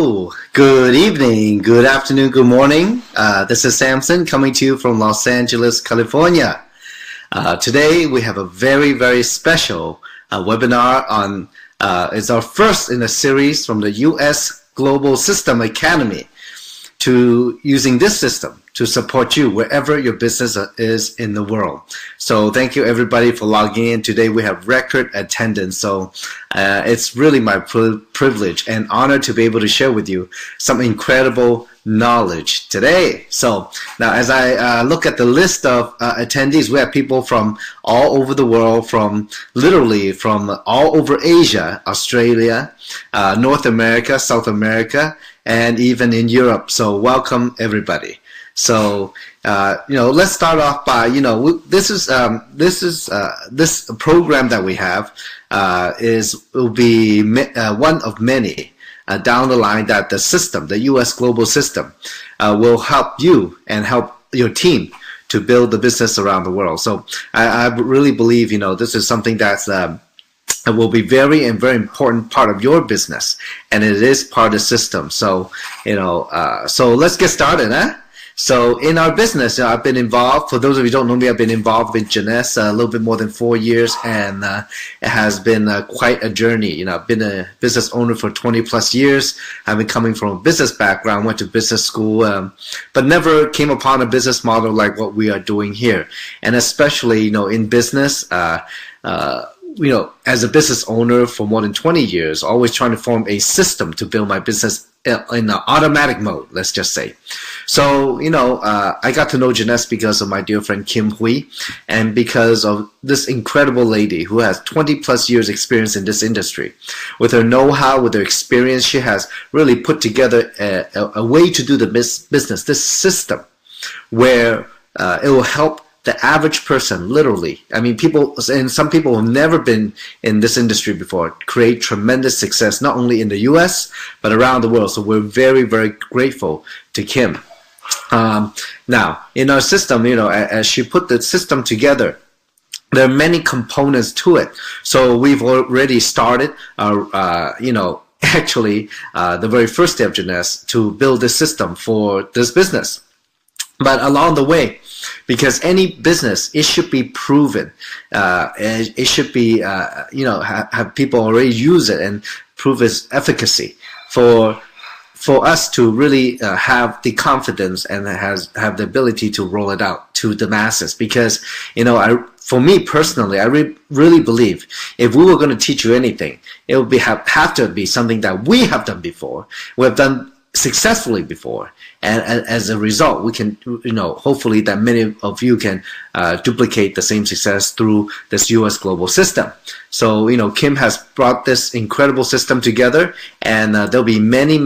Hello, good evening, good afternoon, good morning. This is Samson coming to you from Los Angeles, California. Today we have a very, very special webinar on, it's our first in a series from the U.S. Global System Academy to using this system to support you wherever your business is in the world. So thank you everybody for logging in. Today we have record attendance. So it's really my privilege and honor to be able to share with you some incredible knowledge today. So now as I look at the list of attendees, we have people from all over the world, from literally from all over Asia, Australia, North America, South America, and even in Europe. So welcome everybody. So let's start off by this program that we have will be one of many down the line that the system, the U.S. global system, will help you and help your team to build the business around the world. So I really believe this is something that's will be very important part of your business, and it is part of the system. So so let's get started, huh? So in our business, I've been involved. For those of you who don't know me, I've been involved in Jeunesse a little bit more than 4 years, and it has been quite a journey. I've been a business owner for 20 plus years. I've been coming from a business background, went to business school, but never came upon a business model like what we are doing here. And especially, in business, as a business owner for more than 20 years, always trying to form a system to build my business in an automatic mode, let's just say. So, I got to know Jeunesse because of my dear friend Kim Hui, and because of this incredible lady who has 20 plus years experience in this industry. With her know-how, with her experience, she has really put together a way to do the business, this system, where it will help the average person, literally. I mean, some people who have never been in this industry before create tremendous success, not only in the U.S., but around the world. So we're very, very grateful to Kim. Now, in our system, as she put the system together, there are many components to it. So we've already started, actually, the very first day of Jeunesse to build this system for this business. But along the way, because any business, it should be proven. It should be, have people already use it and prove its efficacy for us to really have the confidence and have the ability to roll it out to the masses. Because, for me personally, I really believe if we were going to teach you anything, it would have to be something that we have done before. We have done successfully before, and as a result we can hopefully that many of you can duplicate the same success through this US global system. So Kim has brought this incredible system together, and there'll be many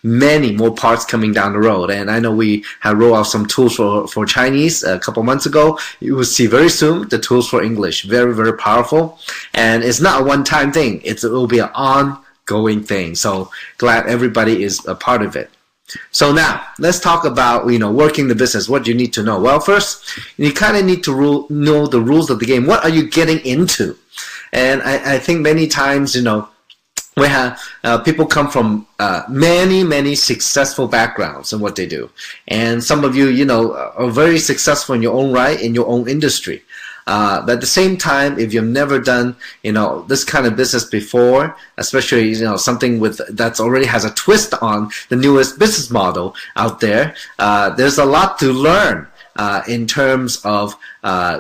more parts coming down the road. And I know we have rolled out some tools for Chinese a couple months ago. You will see very soon the tools for English. Very, very powerful, and it's not a one-time thing. It will be an ongoing thing. So glad everybody is a part of it. So now let's talk about working the business. What do you need to know? Well, first you kind of need to know the rules of the game. What are you getting into? And I think many times we have people come from many successful backgrounds in what they do, and some of you are very successful in your own right, in your own industry. But at the same time, if you've never done, this kind of business before, especially, something that's already has a twist on the newest business model out there, there's a lot to learn in terms of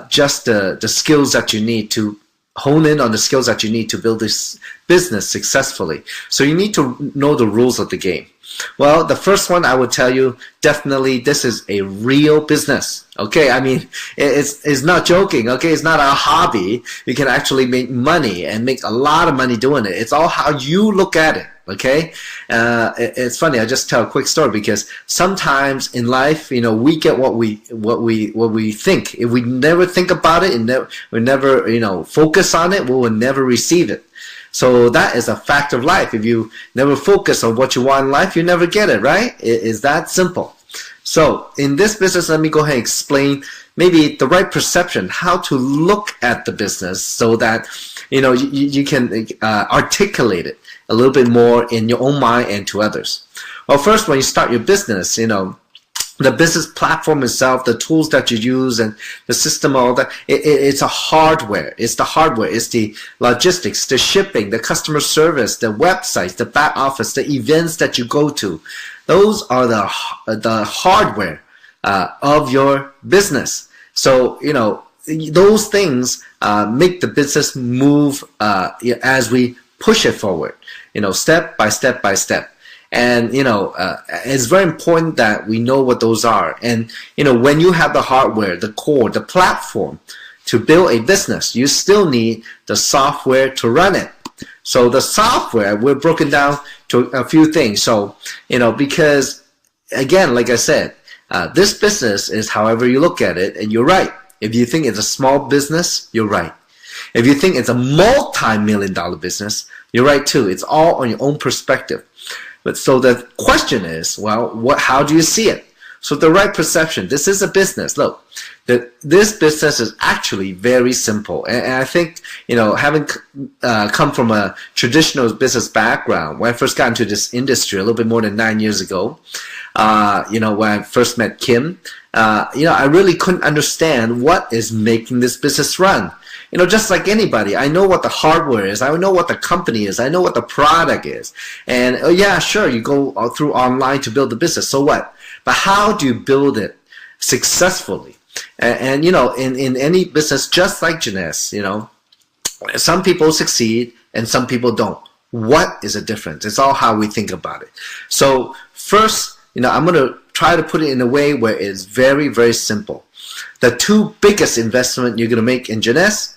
just the skills that you need to hone in on the skills that you need to build this business successfully. So you need to know the rules of the game. Well, the first one I would tell you, definitely this is a real business. Okay, I mean, it's not joking. Okay, it's not a hobby. You can actually make money and make a lot of money doing it. It's all how you look at it. Okay, it's funny. I just tell a quick story because sometimes in life, we get what we think. If we never think about it and we never focus on it, we will never receive it. So that is a fact of life. If you never focus on what you want in life, you never get it, right? It is that simple. So in this business, let me go ahead and explain maybe the right perception, how to look at the business so that you can articulate it a little bit more in your own mind and to others? Well, first, when you start your business, the business platform itself, the tools that you use and the system, all that, it's a hardware. It's the hardware. It's the logistics, the shipping, the customer service, the websites, the back office, the events that you go to. Those are the hardware of your business. So, those things make the business move as we push it forward, step by step by step. And, it's very important that we know what those are. And, when you have the hardware, the core, the platform to build a business, you still need the software to run it. So the software, we're broken down to a few things. So, because, again, like I said, this business is however you look at it, and you're right. If you think it's a small business, you're right. If you think it's a multi-million-dollar business, you're right too. It's all on your own perspective. But so the question is, well, how do you see it? So the right perception, this is a business. Look, this business is actually very simple. And I think, having come from a traditional business background, when I first got into this industry a little bit more than 9 years ago, when I first met Kim, I really couldn't understand what is making this business run. Just like anybody, I know what the hardware is. I know what the company is. I know what the product is. And yeah, sure, you go through online to build the business. So what? But how do you build it successfully? And in any business, just like Jeunesse, some people succeed and some people don't. What is the difference? It's all how we think about it. So first, I'm going to try to put it in a way where it's very, very simple. The two biggest investment you're going to make in Jeunesse,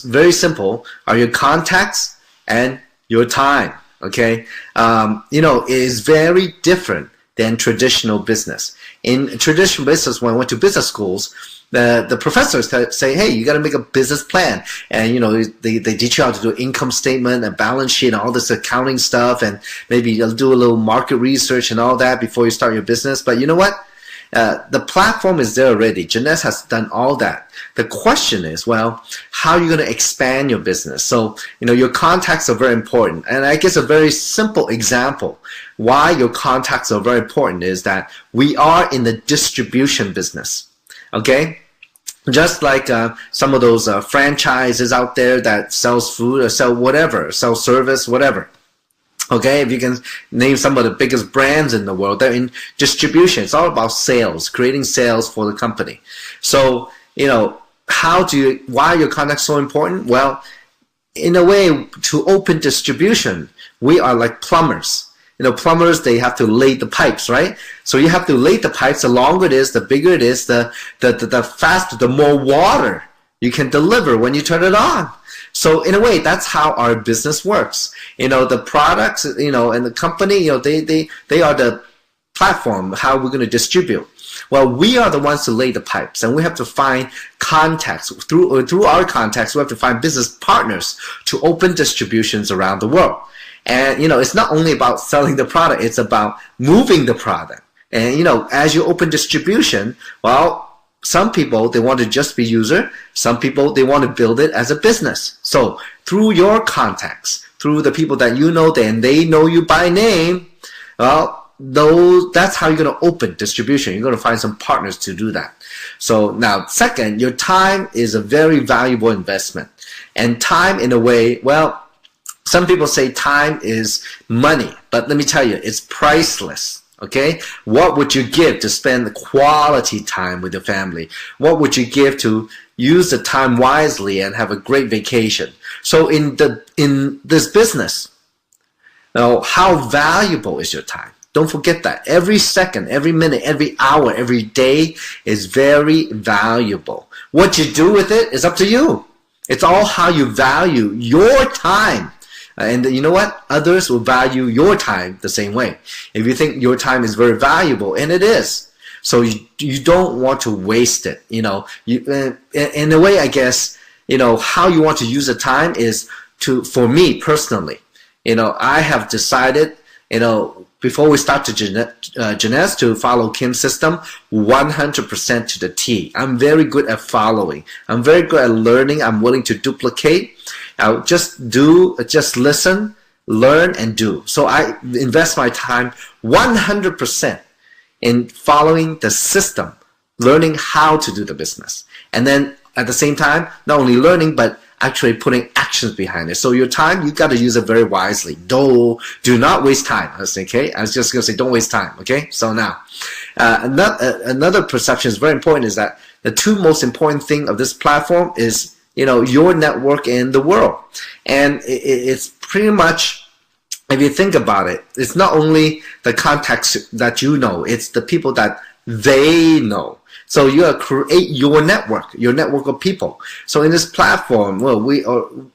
very simple, are your contacts and your time. Okay, it is very different than traditional business. In traditional business, when I went to business schools, the professors say, hey, you got to make a business plan. And, they teach you how to do income statement and balance sheet and all this accounting stuff. And maybe you'll do a little market research and all that before you start your business. But you know what? The platform is there already. Jeunesse has done all that. The question is, well, how are you going to expand your business? So, your contacts are very important. And I guess a very simple example why your contacts are very important is that we are in the distribution business. Okay? Just like some of those franchises out there that sells food or sell whatever, sell service, whatever. Okay, if you can name some of the biggest brands in the world, they're in distribution. It's all about sales, creating sales for the company. So, why are your contacts so important? Well, in a way, to open distribution, we are like plumbers. Plumbers, they have to lay the pipes, right? So you have to lay the pipes. The longer it is, the bigger it is, the faster, the more water you can deliver when you turn it on. So in a way, that's how our business works. The products, and the company, they are the platform, how we're going to distribute. Well, we are the ones to lay the pipes, and we have to find contacts. Through our contacts, we have to find business partners to open distributions around the world. And, it's not only about selling the product, it's about moving the product. And, as you open distribution, well, some people, they want to just be user. Some people, they want to build it as a business. So through your contacts, through the people that you know, and they know you by name, well, that's how you're going to open distribution. You're going to find some partners to do that. So now, second, your time is a very valuable investment. And time, in a way, well, some people say time is money, but let me tell you, it's priceless. Okay, what would you give to spend quality time with your family? What would you give to use the time wisely and have a great vacation? So in this business, now, how valuable is your time? Don't forget that. Every second, every minute, every hour, every day is very valuable. What you do with it is up to you. It's all how you value your time. And you know what? Others will value your time the same way. If you think your time is very valuable, and it is, so you don't want to waste it. In a way, I guess, how you want to use the time is for me personally, I have decided, before we start Jeunesse, to follow Kim's system 100% to the T. I'm very good at following. I'm very good at learning. I'm willing to duplicate. Just listen, learn, and do. So I invest my time 100% in following the system, learning how to do the business. And then at the same time, not only learning, but actually putting actions behind it. So your time, you got to use it very wisely. Do not waste time. Okay? I was just going to say, don't waste time. Okay? So now, another perception is very important, is that the two most important thing of this platform is, your network in the world. And it's pretty much, if you think about it, it's not only the contacts that you know, it's the people that they know. So you create your network of people. So in this platform, well,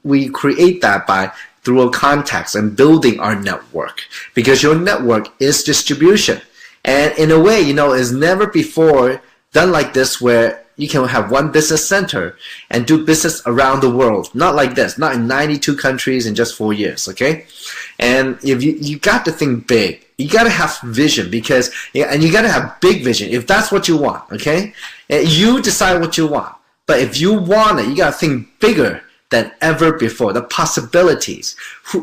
we create that through contacts and building our network, because your network is distribution. And in a way, it's never before done like this, where you can have one business center and do business around the world. Not like this, not in 92 countries in just 4 years, okay? And if you got to think big. You got to have vision, and you got to have big vision if that's what you want, okay? You decide what you want. But if you want it, you got to think bigger than ever before. The possibilities,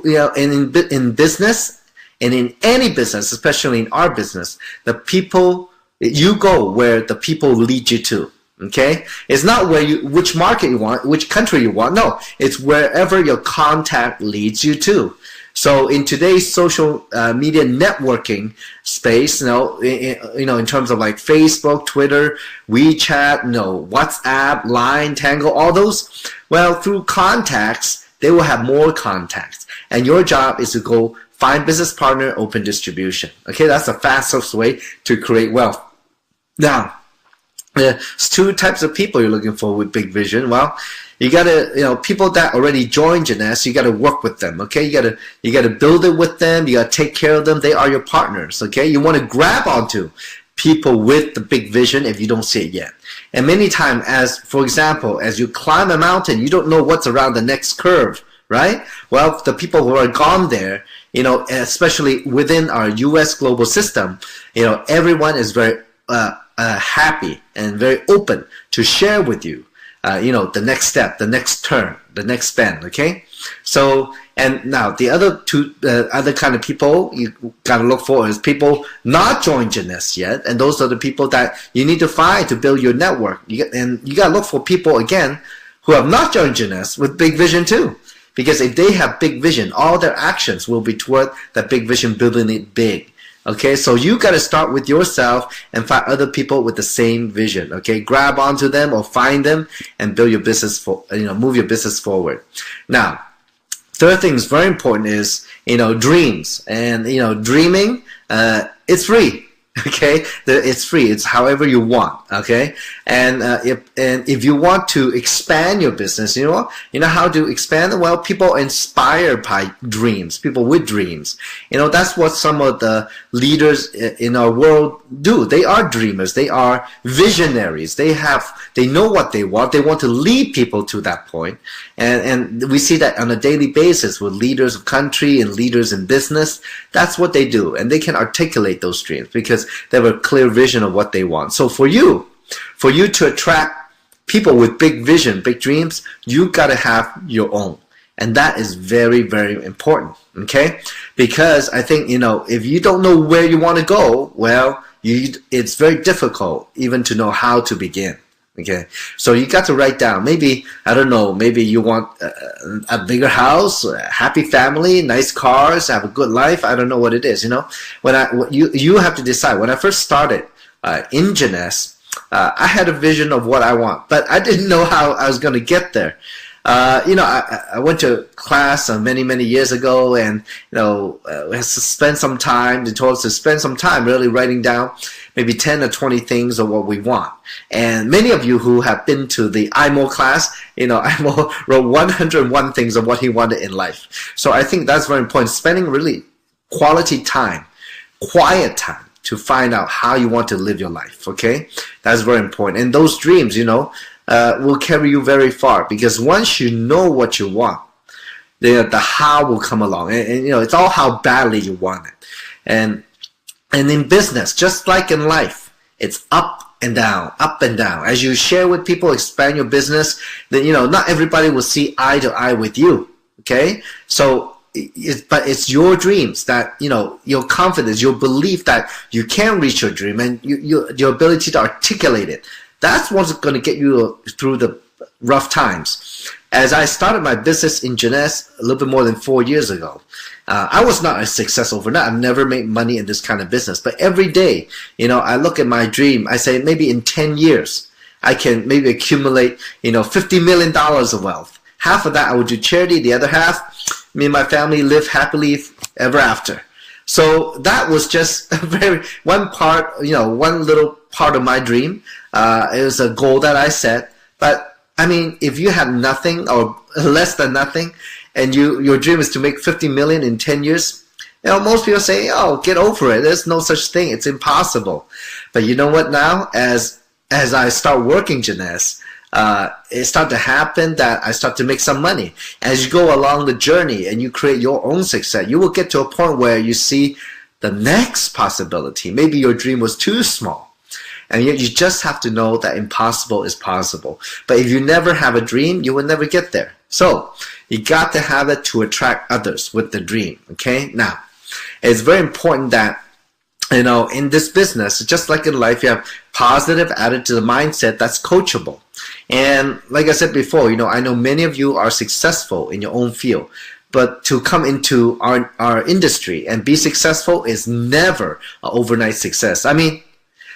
in business and in any business, especially in our business, you go where the people lead you to. Okay, it's not which market you want, which country you want. No, it's wherever your contact leads you to. So in today's social media networking space, in terms of like Facebook, Twitter, WeChat, WhatsApp, Line, Tango, all those, well, through contacts, they will have more contacts. And your job is to go find business partner, open distribution. Okay, that's the fastest way to create wealth. Now, there's two types of people you're looking for with big vision. Well, you gotta, people that already joined Jeunesse, you gotta work with them, okay? You gotta build it with them, you gotta take care of them, they are your partners, okay? You wanna grab onto people with the big vision if you don't see it yet. And many times, for example, as you climb a mountain, you don't know what's around the next curve, right? Well, the people who are gone there, especially within our US global system, everyone is very happy and very open to share with you, the next step, the next turn, the next bend, okay? So, and now the other kind of people you gotta look for is people not joined Jeunesse yet, and those are the people that you need to find to build your network. And you gotta look for people, again, who have not joined Jeunesse with big vision too. Because if they have big vision, all their actions will be toward that big vision, building it big. Okay, so you got to start with yourself and find other people with the same vision. Okay, grab onto them or find them and build your business move your business forward. Now, third thing is very important is, dreams. And, dreaming, it's free. Okay, it's free. It's however you want. Okay, and if you want to expand your business, you know how to expand it. Well, people are inspired by dreams. People with dreams. That's what some of the leaders in our world do. They are dreamers. They are visionaries. They know what they want. They want to lead people to that point. And we see that on a daily basis with leaders of country and leaders in business. That's what they do, and they can articulate those dreams because they have a clear vision of what they want. So for you to attract people with big vision, big dreams, you got to have your own. And that is very, very important, okay? Because I think, if you don't know where you want to go, well, it's very difficult even to know how to begin, okay? So you got to write down, maybe you want a bigger house, a happy family, nice cars, have a good life. I don't know what it is, you have to decide. When I first started in Jeunesse, I had a vision of what I want, but I didn't know how I was going to get there. I went to class many, many years ago, and we had to spend some time. They told us to spend some time really writing down maybe 10 or 20 things of what we want. And many of you who have been to the IMO class, IMO wrote 101 things of what he wanted in life. So I think that's very important. Spending really quality time, quiet time, to find out how you want to live your life, okay? That's very important. And those dreams, will carry you very far, because once you know what you want, the how will come along. And it's all how badly you want it. And in business, just like in life, it's up and down, up and down. As you share with people, expand your business, then, not everybody will see eye to eye with you, okay? So but it's your dreams that, your confidence, your belief that you can reach your dream, and your ability to articulate it. That's what's going to get you through the rough times. As I started my business in Jeunesse a little bit more than 4 years ago, I was not a success overnight. I've never made money in this kind of business. But every day, I look at my dream. I say maybe in 10 years, I can maybe accumulate, $50 million of wealth. Half of that I would do charity. The other half, me and my family live happily ever after. So that was just one little part of my dream. It was a goal that I set. But I mean, if you have nothing or less than nothing, and your dream is to make 50 million in 10 years, most people say, oh, get over it. There's no such thing. It's impossible. But you know what now? As I start working Jeunesse, it started to happen that I start to make some money. As you go along the journey and you create your own success, you will get to a point where you see the next possibility. Maybe your dream was too small. And yet you just have to know that impossible is possible. But if you never have a dream, you will never get there. So you got to have it to attract others with the dream. Okay? Now, it's very important that, in this business, just like in life, you have positive attitude, mindset that's coachable. And like I said before, I know many of you are successful in your own field. But to come into our industry and be successful is never an overnight success. I mean,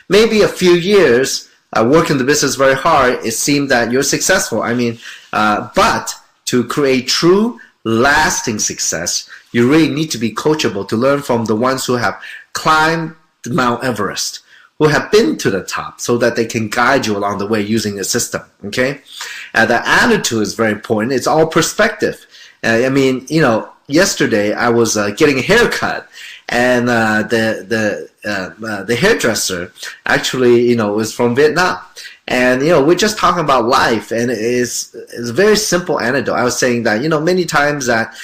maybe a few years working the business very hard, it seemed that you're successful. I mean, but to create true, lasting success, you really need to be coachable to learn from the ones who have climbed Mount Everest, who have been to the top, so that they can guide you along the way using the system. Okay, the attitude is very important. It's all perspective. Yesterday I was getting a haircut, and the hairdresser actually, was from Vietnam. And, we're just talking about life, and it's a very simple anecdote. I was saying that, many times that,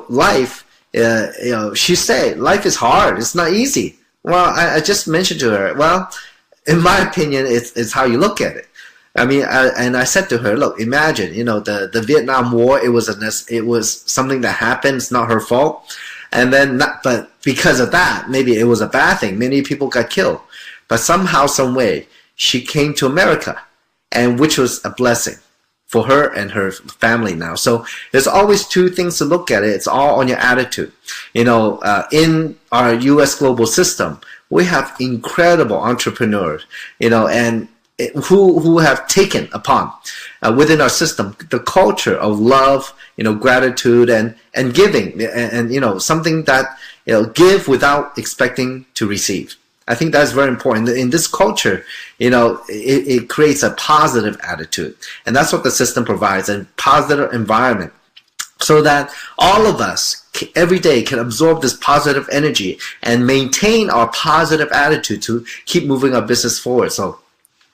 life, she said, life is hard. It's not easy. Well, I just mentioned to her, well, in my opinion, it's how you look at it. I mean, and I said to her, look, imagine, the Vietnam War, it was something that happened. It's not her fault. And then, but because of that, maybe it was a bad thing. Many people got killed. But somehow, some way, she came to America, and which was a blessing for her and her family now. So there's always two things to look at it. It's all on your attitude. In our U.S. global system, we have incredible entrepreneurs, and who have taken upon within our system the culture of love, gratitude and giving, and something that give without expecting to receive. I think that's very important. In this culture, it creates a positive attitude, and that's what the system provides, a positive environment, so that all of us every day can absorb this positive energy and maintain our positive attitude to keep moving our business forward. So,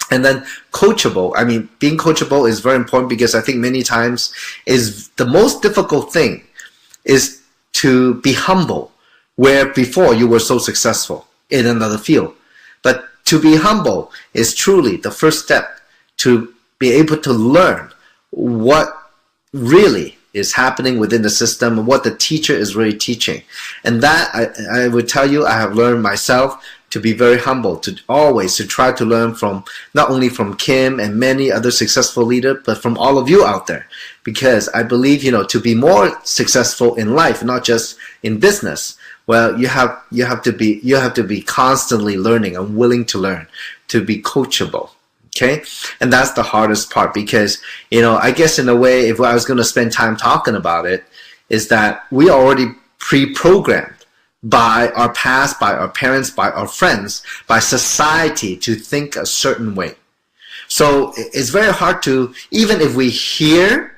and then coachable. I mean, being coachable is very important, because I think many times is the most difficult thing is to be humble, where before you were so successful in another field. But to be humble is truly the first step to be able to learn what really is happening within the system, what the teacher is really teaching. And that, I would tell you, I have learned myself to be very humble, to always to try to learn from, not only from Kim and many other successful leaders, but from all of you out there. Because I believe, to be more successful in life, not just in business, well, you have to be constantly learning and willing to learn, to be coachable. Okay, and that's the hardest part, because I guess in a way, if I was going to spend time talking about it, is that we are already pre-programmed by our past, by our parents, by our friends, by society to think a certain way. So it's very hard to, even if we hear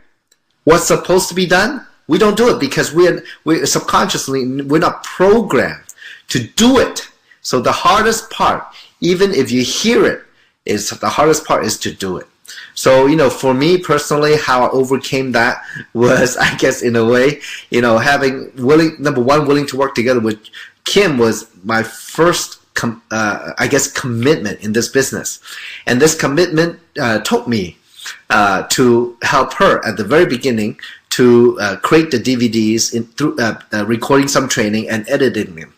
what's supposed to be done, we don't do it, because we're subconsciously, we're not programmed to do it. So the hardest part, even if you hear it, the hardest part is to do it. So, for me personally, how I overcame that was, I guess, in a way, having willing to work together with Kim was my first, commitment in this business. And this commitment taught me to help her at the very beginning to create the DVDs through recording some training and editing them.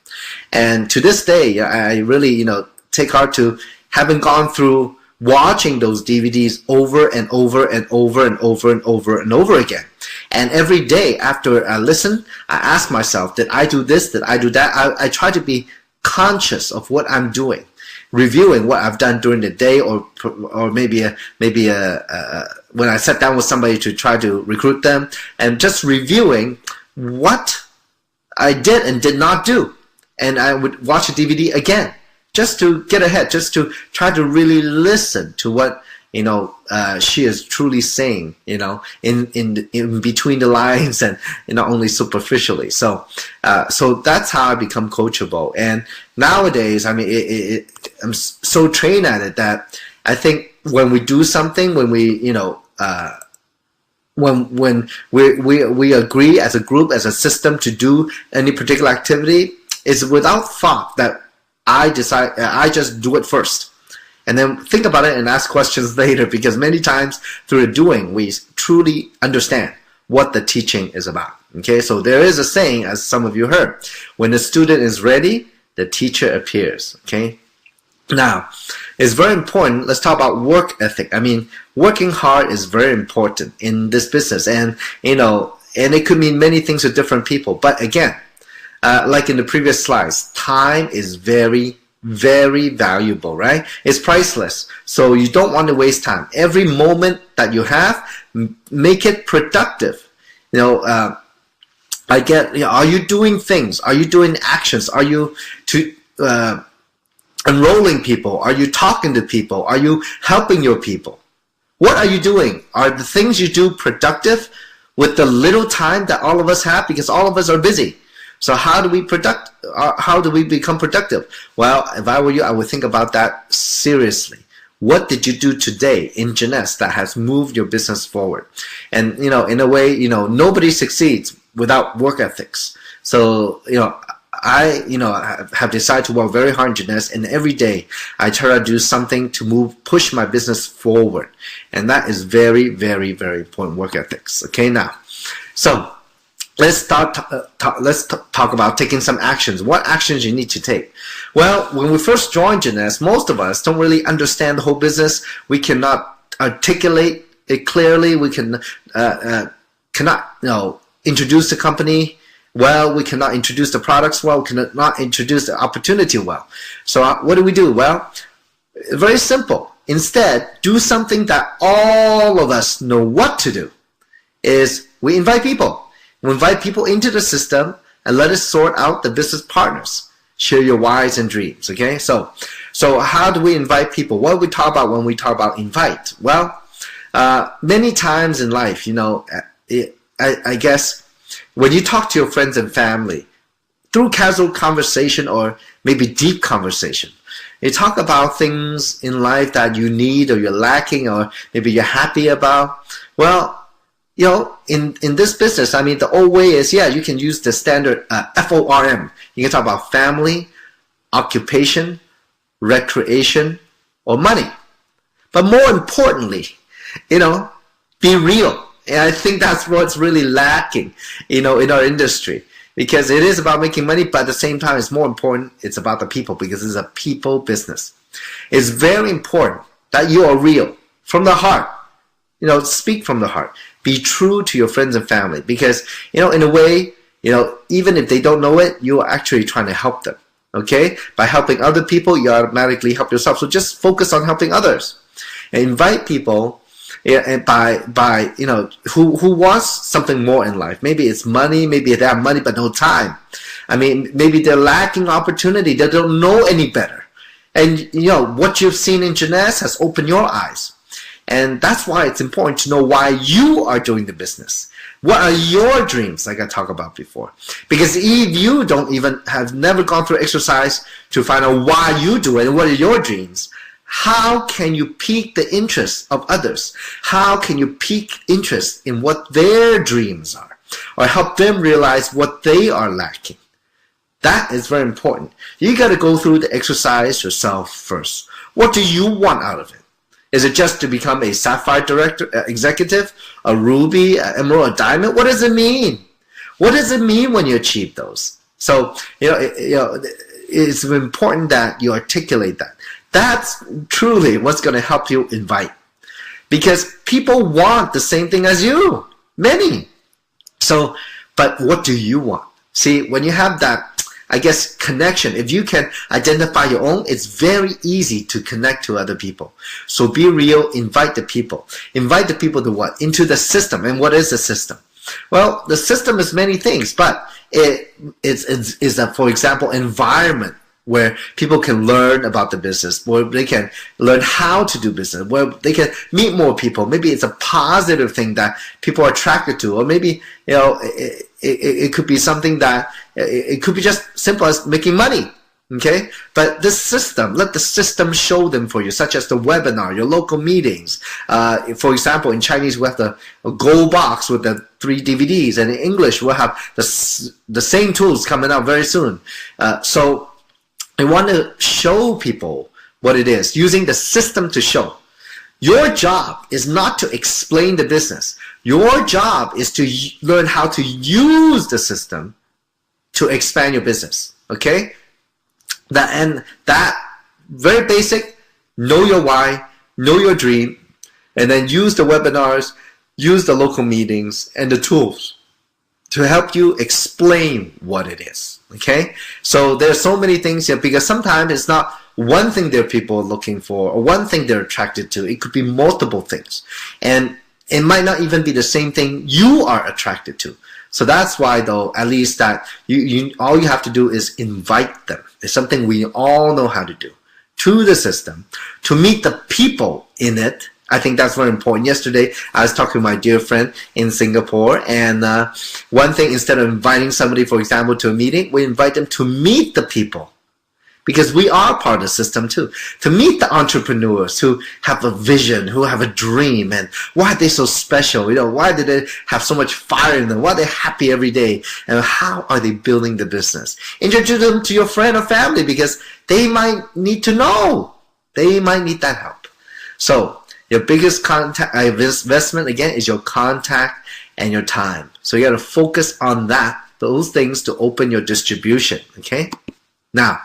And to this day, I really, take heart to having gone through watching those DVDs over and over and over and over and over and over again. And every day after I listen, I ask myself, did I do this? Did I do that? I try to be conscious of what I'm doing, reviewing what I've done during the day, or maybe when I sat down with somebody to try to recruit them, and just reviewing what I did and did not do. And I would watch the DVD again, just to get ahead, just to try to really listen to what she is truly saying, in between the lines, and not only superficially. So that's how I become coachable. And nowadays, I mean, I'm so trained at it that I think when we do something, when we, when we agree as a group, as a system to do any particular activity, it's without thought that I just do it first. And then think about it and ask questions later, because many times through the doing, we truly understand what the teaching is about. Okay, so there is a saying, as some of you heard, when the student is ready, the teacher appears. Okay, now it's very important. Let's talk about work ethic. I mean, working hard is very important in this business, and and it could mean many things to different people. But again, like in the previous slides, time is very, very valuable, right? It's priceless. So you don't want to waste time. Every moment that you have, make it productive. I get, are you doing things? Are you doing actions? Are you enrolling people? Are you talking to people? Are you helping your people? What are you doing? Are the things you do productive with the little time that all of us have? Because all of us are busy. So how do we become productive? Well, if I were you, I would think about that seriously. What did you do today in Jeunesse that has moved your business forward? And in a way, nobody succeeds without work ethics. So I have decided to work very hard in Jeunesse, and every day I try to do something to push my business forward, and that is very, very, very important. Work ethics. Okay, now, so. Let's talk about taking some actions. What actions you need to take? Well, when we first joined Jeunesse, most of us don't really understand the whole business. We cannot articulate it clearly. We cannot introduce the company well. We cannot introduce the products well. We cannot introduce the opportunity well. So what do? Well, very simple. Instead, do something that all of us know what to do. Is we invite people. We invite people into the system and let us sort out the business partners. Share your whys and dreams. Okay, so how do we invite people? What do we talk about when we talk about invite? Well, many times in life, I guess when you talk to your friends and family through casual conversation or maybe deep conversation, you talk about things in life that you need or you're lacking or maybe you're happy about. Well, in this business, I mean, the old way is, you can use the standard FORM. You can talk about family, occupation, recreation, or money. But more importantly, be real. And I think that's what's really lacking, in our industry. Because it is about making money, but at the same time, it's more important, it's about the people, because it's a people business. It's very important that you are real, from the heart. Speak from the heart. Be true to your friends and family, because, in a way, even if they don't know it, you're actually trying to help them. Okay? By helping other people, you automatically help yourself. So just focus on helping others. And invite people and who wants something more in life. Maybe it's money, maybe they have money but no time. I mean, maybe they're lacking opportunity. They don't know any better. And, what you've seen in Jeunesse has opened your eyes. And that's why it's important to know why you are doing the business. What are your dreams, like I talked about before? Because if you have never gone through exercise to find out why you do it and what are your dreams, how can you pique the interest of others? How can you pique interest in what their dreams are? Or help them realize what they are lacking? That is very important. You got to go through the exercise yourself first. What do you want out of it? Is it just to become a sapphire director, executive, a ruby, an emerald, a diamond? What does it mean? What does it mean when you achieve those? So, it's important that you articulate that. That's truly what's going to help you invite. Because people want the same thing as you. Many. So, but what do you want? See, when you have that, I guess, connection, if you can identify your own, it's very easy to connect to other people. So be real, invite the people. Invite the people to what? Into the system. And what is the system? Well, the system is many things, but it is a, for example, environment where people can learn about the business, where they can learn how to do business, where they can meet more people. Maybe it's a positive thing that people are attracted to, or maybe it could be something that it could be just simple as making money. Okay, but this system, let the system show them for you, such as the webinar, your local meetings. For example, in Chinese, we have the gold box with the 3 DVDs, and in English, we'll have the same tools coming out very soon. So I want to show people what it is, using the system to show. Your job is not to explain the business. Your job is to learn how to use the system to expand your business. Okay? That very basic, know your why, know your dream, and then use the webinars, use the local meetings, and the tools to help you explain what it is. Okay? So there's so many things here, because sometimes it's not one thing that people are looking for or one thing they're attracted to. It could be multiple things. And it might not even be the same thing you are attracted to. So that's why, though, at least that all you have to do is invite them. It's something we all know how to do, to the system, to meet the people in it. I think that's very important. Yesterday, I was talking to my dear friend in Singapore, and one thing, instead of inviting somebody, for example, to a meeting, we invite them to meet the people. Because we are part of the system too. To meet the entrepreneurs who have a vision, who have a dream, and why are they so special? Why do they have so much fire in them? Why are they happy every day? And how are they building the business? Introduce them to your friend or family, because they might need to know. They might need that help. So your biggest investment, again, is your contact and your time. So you got to focus on those things to open your distribution. Okay? Now,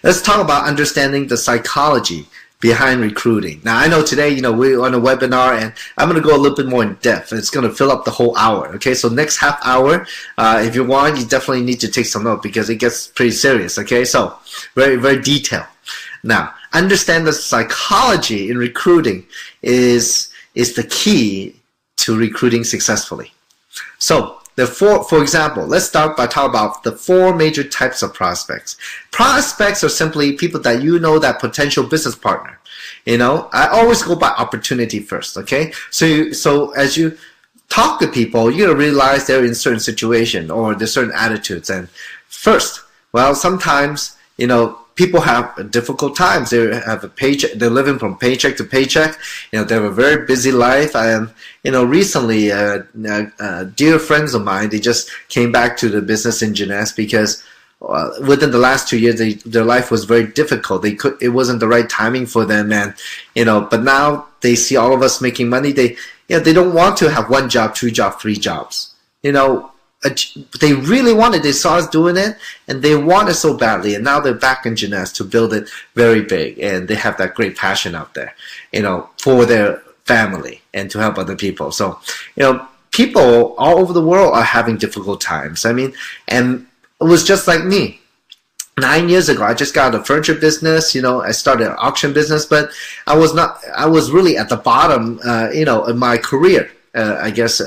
let's talk about understanding the psychology behind recruiting. Now, I know today, we're on a webinar, and I'm going to go a little bit more in depth. It's going to fill up the whole hour. Okay, so next half hour, if you want, you definitely need to take some note, because it gets pretty serious. Okay, so very, very detailed. Now, understand the psychology in recruiting is the key to recruiting successfully. So, for example, let's start by talking about the 4 major types of prospects. Prospects are simply people that that potential business partner. I always go by opportunity first, okay? So as you talk to people, you're going to realize they're in certain situation or there's certain attitudes. And first, well, sometimes, people have difficult times. They have a paycheck. They're living from paycheck to paycheck. They have a very busy life. And recently, dear friends of mine, they just came back to the business in Jeunesse because within the last 2 years, their life was very difficult. It wasn't the right timing for them, and but now they see all of us making money. They don't want to have 1 job, 2 jobs, 3 jobs. They really wanted. They saw us doing it, and they want it so badly. And now they're back in Jeunesse to build it very big, and they have that great passion out there, for their family and to help other people. So, people all over the world are having difficult times. And it was just like me. 9 years ago, I just got a furniture business. I started an auction business, but I was really at the bottom, in my career, I guess.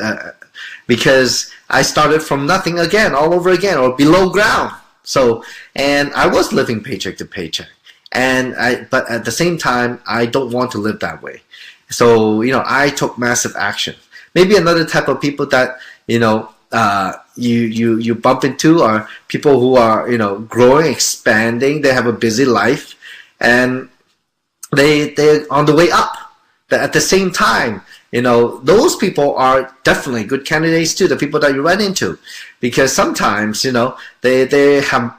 Because I started from nothing again, all over again, or below ground. So, and I was living paycheck to paycheck. But at the same time, I don't want to live that way. So, I took massive action. Maybe another type of people that, you bump into are people who are, growing, expanding. They have a busy life, and they're on the way up. But at the same time, those people are definitely good candidates too, the people that you run into. Because sometimes, they have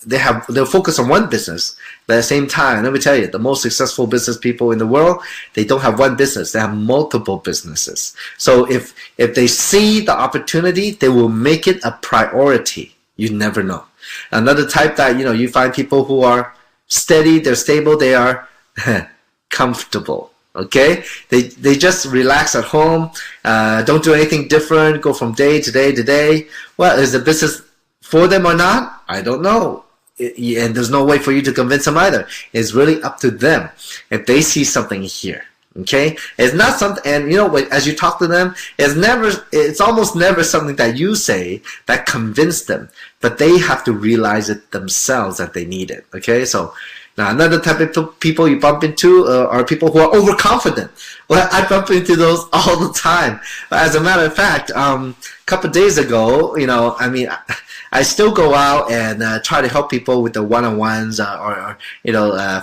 they'll focus on one business, but at the same time, let me tell you, the most successful business people in the world, they don't have one business, they have multiple businesses. So if they see the opportunity, they will make it a priority. You never know. Another type that, you find people who are steady, they're stable, they are comfortable. Okay, they just relax at home, don't do anything different, go from day to day to day. Well, is the business for them or not? I don't know. And there's no way for you to convince them either. It's really up to them if they see something here. Okay, it's not something, and as you talk to them, it's almost never something that you say that convince them, but they have to realize it themselves that they need it. Okay, so now another type of people you bump into are people who are overconfident. Well, I bump into those all the time. As a matter of fact, a couple of days ago, I still go out and try to help people with the one-on-ones or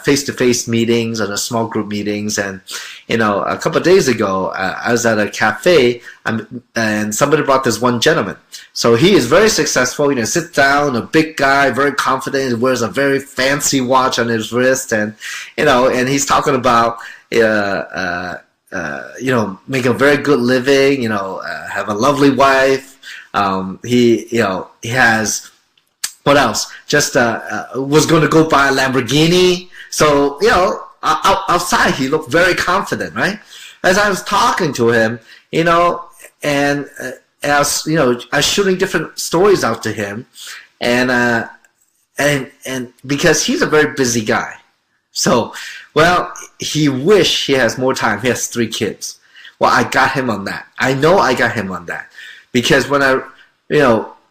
face-to-face meetings or the small group meetings. And a couple of days ago, I was at a cafe and somebody brought this one gentleman. So he is very successful. Sits down, a big guy, very confident. He wears a very fancy watch on his wrist, and and he's talking about make a very good living. Have a lovely wife. He has, what else? Just was going to go buy a Lamborghini. So outside he looked very confident, right? As I was talking to him, and as I was shooting different stories out to him, and because he's a very busy guy, so he wish he has more time. He has 3 kids. Well, I got him on that. I know I got him on that. Because when I,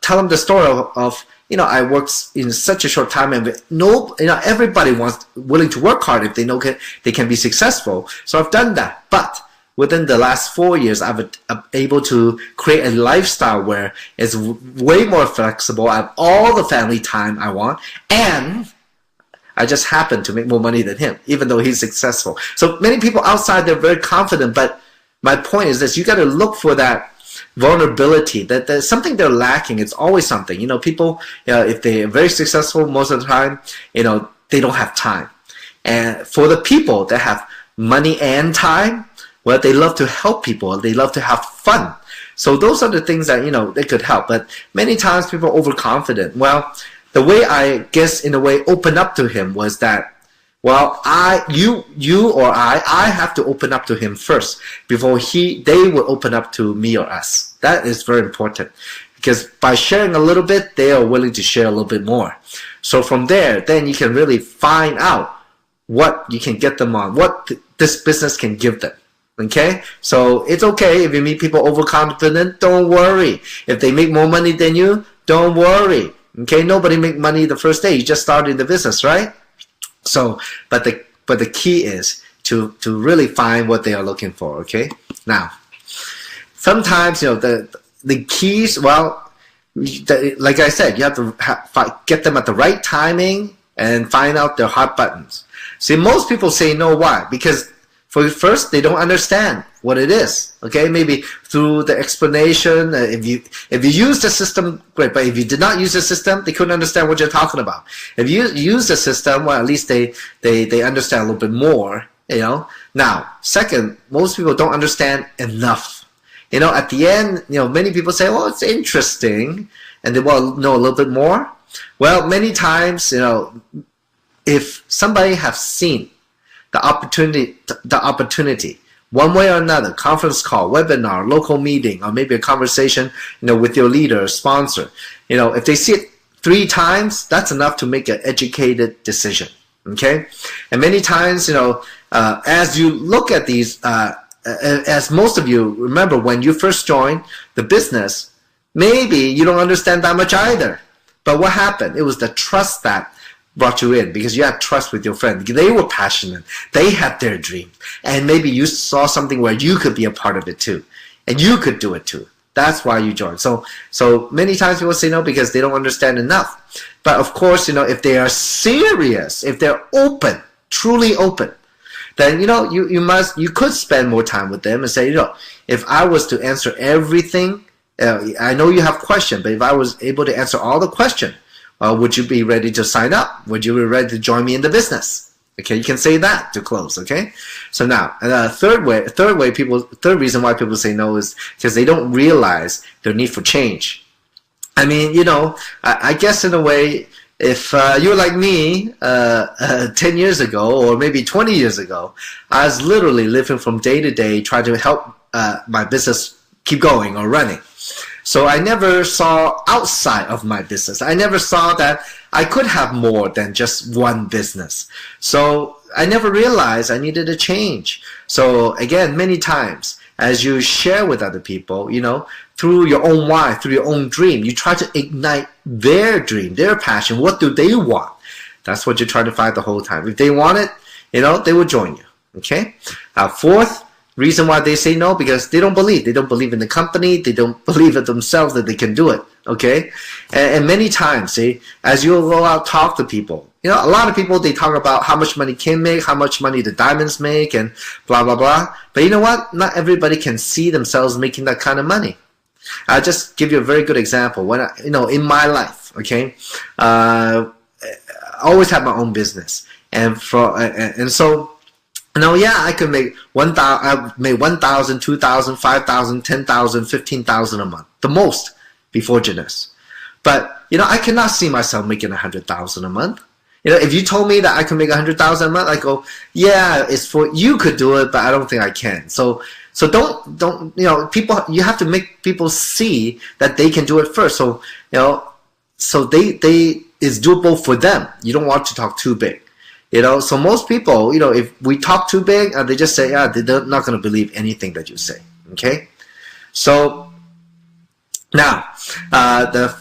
tell them the story of I worked in such a short time, and everybody willing to work hard if they know they can be successful. So I've done that. But within the last 4 years, I'm able to create a lifestyle where it's way more flexible. I have all the family time I want, and I just happen to make more money than him, even though he's successful. So many people outside, they're very confident, but my point is this: you got to look for that vulnerability, that there's something they're lacking. It's always something. People, if they're very successful, most of the time, they don't have time. And for the people that have money and time, well, they love to help people. They love to have fun. So those are the things that, they could help. But many times people are overconfident. Well, the way I guess, in a way, open up to him was that, well, you or I have to open up to him first before they will open up to me or us. That is very important, because by sharing a little bit, they are willing to share a little bit more. So from there, then you can really find out what you can get them on, what this business can give them. Okay? So it's okay if you meet people overconfident, don't worry. If they make more money than you, don't worry. Okay? Nobody make money the first day. You just started the business, right? So, but the key is to really find what they are looking for. Okay. Now, sometimes the keys. Well, like I said, you have to get them at the right timing and find out their hot buttons. See, most people say no. Why? Because first, they don't understand what it is. Okay, maybe through the explanation. If you use the system, great. But if you did not use the system, they couldn't understand what you're talking about. If you use the system, well, at least they understand a little bit more. Now, second, most people don't understand enough. At the end, many people say, "Well, it's interesting," and they want to know a little bit more. Well, many times, if somebody has seen the opportunity, one way or another, conference call, webinar, local meeting, or maybe a conversation, with your leader or sponsor. If they see it 3 times, that's enough to make an educated decision. Okay, and many times, as you look at these, as most of you remember, when you first joined the business, maybe you don't understand that much either. But what happened? It was the trust that brought you in, because you had trust with your friend. They were passionate. They had their dream. And maybe you saw something where you could be a part of it too. And you could do it too. That's why you joined. So many times people say no because they don't understand enough. But of course, if they are serious, if they're open, truly open, then, you could spend more time with them and say, if I was to answer everything, I know you have questions, but if I was able to answer all the questions, would you be ready to sign up? Would you be ready to join me in the business? Okay, you can say that to close. Okay, so now third reason why people say no is because they don't realize their need for change. I mean, you know, I guess in a way, if you're like me 10 years ago or maybe 20 years ago, I was literally living from day to day trying to help my business keep going or running. So I never saw outside of my business. I never saw that I could have more than just one business. So I never realized I needed a change. So again, many times, as you share with other people, you know, through your own why, through your own dream, you try to ignite their dream, their passion. What do they want? That's what you're trying to find the whole time. If they want it, you know, they will join you. Okay. Fourth reason why they say no, because they don't believe. They don't believe in the company. They don't believe in themselves that they can do it. Okay. And many times, see, as you go out, talk to people, you know, a lot of people, they talk about how much money Kim make, how much money the diamonds make, and blah, blah, blah. But you know what? Not everybody can see themselves making that kind of money. I'll just give you a very good example. When I, you know, in my life, okay, I always have my own business, and so, you know, yeah, I could make 1,000, I made 1,000, 2,000, 5,000, 10,000, 15,000 a month, the most before Jeunesse. But you know, I cannot see myself making 100,000 a month. You know, if you told me that I could make 100,000 a month, I go, yeah, it's for you could do it, but I don't think I can. So don't you know, people, you have to make people see that they can do it first. So you know, so they it's doable for them. You don't want to talk too big. You know, so most people, you know, if we talk too big, they just say, yeah, they're not going to believe anything that you say. Okay, so now the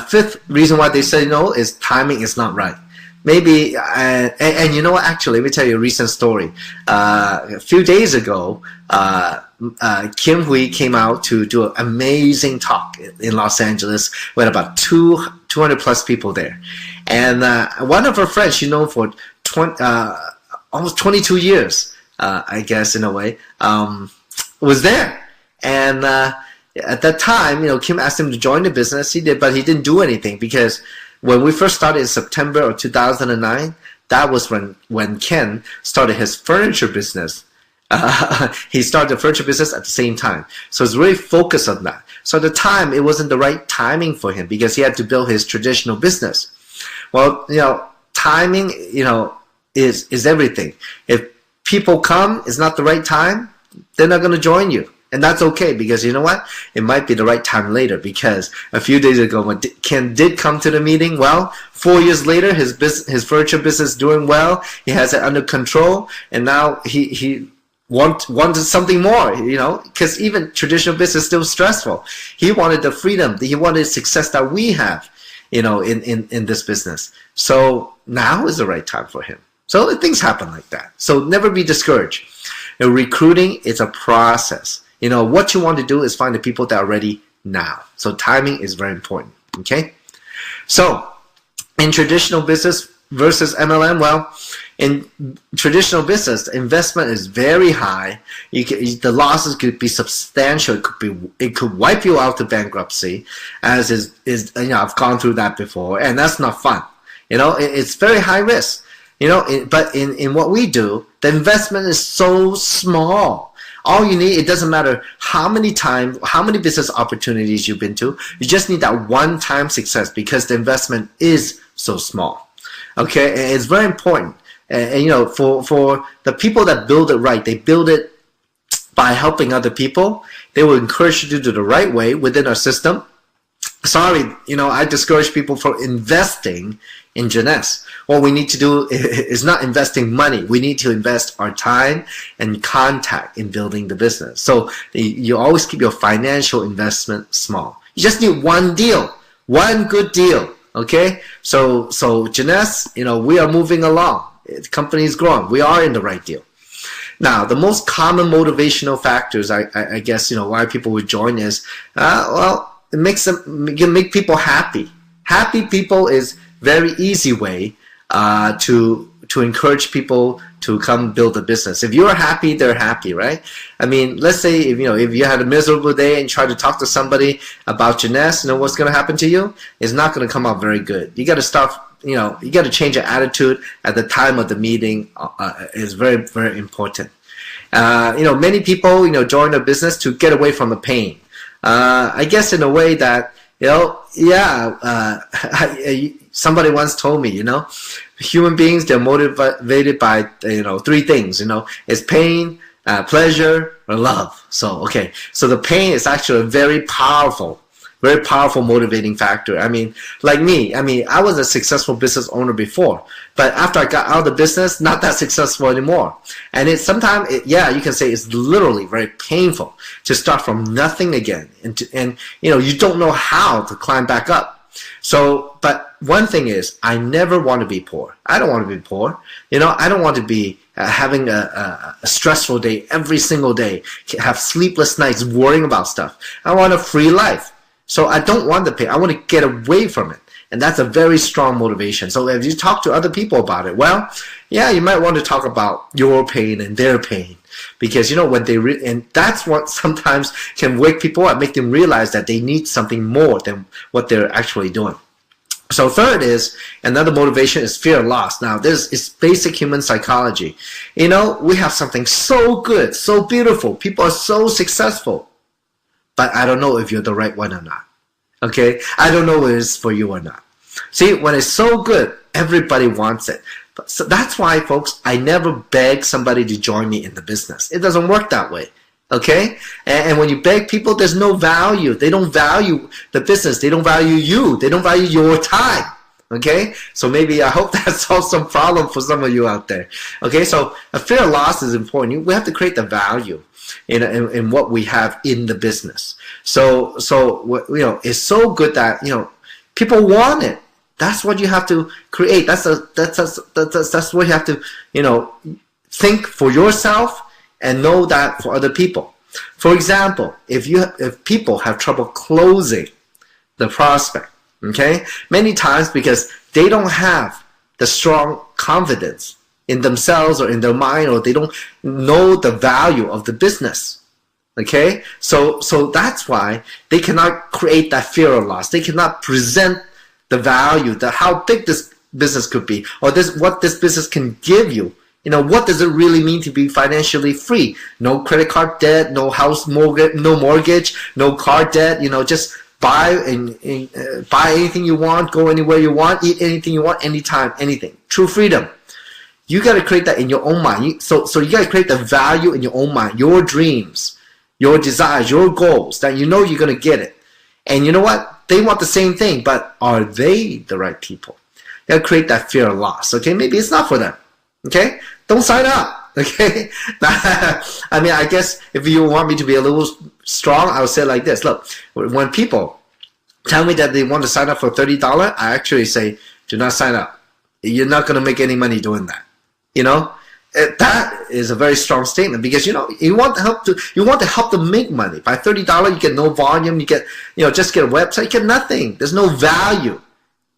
fifth reason why they say no is timing is not right. Maybe, and you know what, actually, let me tell you a recent story. A few days ago, Kim Hui came out to do an amazing talk in Los Angeles with about 200 plus people there. And one of her friends, she known for almost 22 years, I guess, in a way, was there. And at that time, you know, Kim asked him to join the business. He did, but he didn't do anything because when we first started in September of 2009, that was when Ken started his furniture business. He started the furniture business at the same time. So it's really focused on that. So at the time, it wasn't the right timing for him because he had to build his traditional business. Well, you know, timing, you know, is everything. If people come, it's not the right time, they're not going to join you. And that's okay because you know what? It might be the right time later because a few days ago when Ken did come to the meeting, well, 4 years later, his furniture business is doing well. He has it under control. And now he wanted something more, you know, because even traditional business is still stressful. He wanted the freedom. He wanted success that we have, you know, in this business. So now is the right time for him. So things happen like that. So never be discouraged. You know, recruiting is a process. You know, what you want to do is find the people that are ready now. So timing is very important. Okay. So in traditional business versus MLM, well, in traditional business, investment is very high. The losses could be substantial. It could wipe you out to bankruptcy, as is you know, I've gone through that before, and that's not fun. You know, it's very high risk. You know, but in what we do, the investment is so small. All you need, it doesn't matter how many times, how many business opportunities you've been to. You just need that one-time success because the investment is so small. Okay, and it's very important. And you know, for the people that build it right, they build it by helping other people. They will encourage you to do the right way within our system. Sorry, you know, I discourage people from investing in Jeunesse. What we need to do is not investing money. We need to invest our time and contact in building the business. So you always keep your financial investment small. You just need one deal, one good deal. Okay, so Jeunesse, you know, we are moving along. The company is growing. We are in the right deal. Now, the most common motivational factors, I guess, you know, why people would join is, well, it makes them, you make people happy. Happy people is very easy way to encourage people to come build a business. If you're happy, they're happy, right? I mean, let's say if you had a miserable day and try to talk to somebody about Jeunesse, what's going to happen to you? It's not going to come out very good. You got to start. You got to change your attitude at the time of the meeting. Is very, very important. Many people join a business to get away from the pain. I guess in a way that somebody once told me, human beings, they're motivated by three things. It's pain, pleasure, or love. So the pain is actually a very powerful motivating factor. I mean, like me, I was a successful business owner before, but after I got out of the business, not that successful anymore. And sometimes you can say it's literally very painful to start from nothing again, and you don't know how to climb back up. So, but one thing is, I never want to be poor. I don't want to be poor. I don't want to be having a stressful day every single day, have sleepless nights worrying about stuff. I want a free life. So I don't want the pain. I want to get away from it. And that's a very strong motivation. So if you talk to other people about it, you might want to talk about your pain and their pain. Because, when and that's what sometimes can wake people up, make them realize that they need something more than what they're actually doing. So third is, another motivation is fear of loss. Now, this is basic human psychology. We have something so good, so beautiful. People are so successful. But I don't know if you're the right one or not. Okay? I don't know if it's for you or not. See, when it's so good, everybody wants it. So that's why, folks, I never beg somebody to join me in the business. It doesn't work that way. Okay? And when you beg people, there's no value. They don't value the business. They don't value you. They don't value your time. Okay? So maybe I hope that solves some problem for some of you out there. Okay? So a fear of loss is important. We have to create the value in what we have in the business. So it's so good that people want it. That's what you have to create. That's what you have to think for yourself and know that for other people. For example, if people have trouble closing the prospect, okay, many times because they don't have the strong confidence in themselves or in their mind, or they don't know the value of the business. Okay? So that's why they cannot create that fear of loss. They cannot present the value, how big this business could be, or what this business can give you. What does it really mean to be financially free? No credit card debt, no house mortgage, no car debt, just buy buy anything you want, go anywhere you want, eat anything you want, anytime, anything. True freedom. You got to create that in your own mind. So you got to create the value in your own mind, your dreams, your desires, your goals, that you're going to get it. And you know what? They want the same thing, but are they the right people? You got to create that fear of loss. Okay? Maybe it's not for them. Okay? Don't sign up. Okay? I guess if you want me to be a little strong, I would say like this. Look, when people tell me that they want to sign up for $30, I actually say, do not sign up. You're not going to make any money doing that. That is a very strong statement, because you want to help them make money. By $30, you get no volume. You get just get a website. You get nothing. There's no value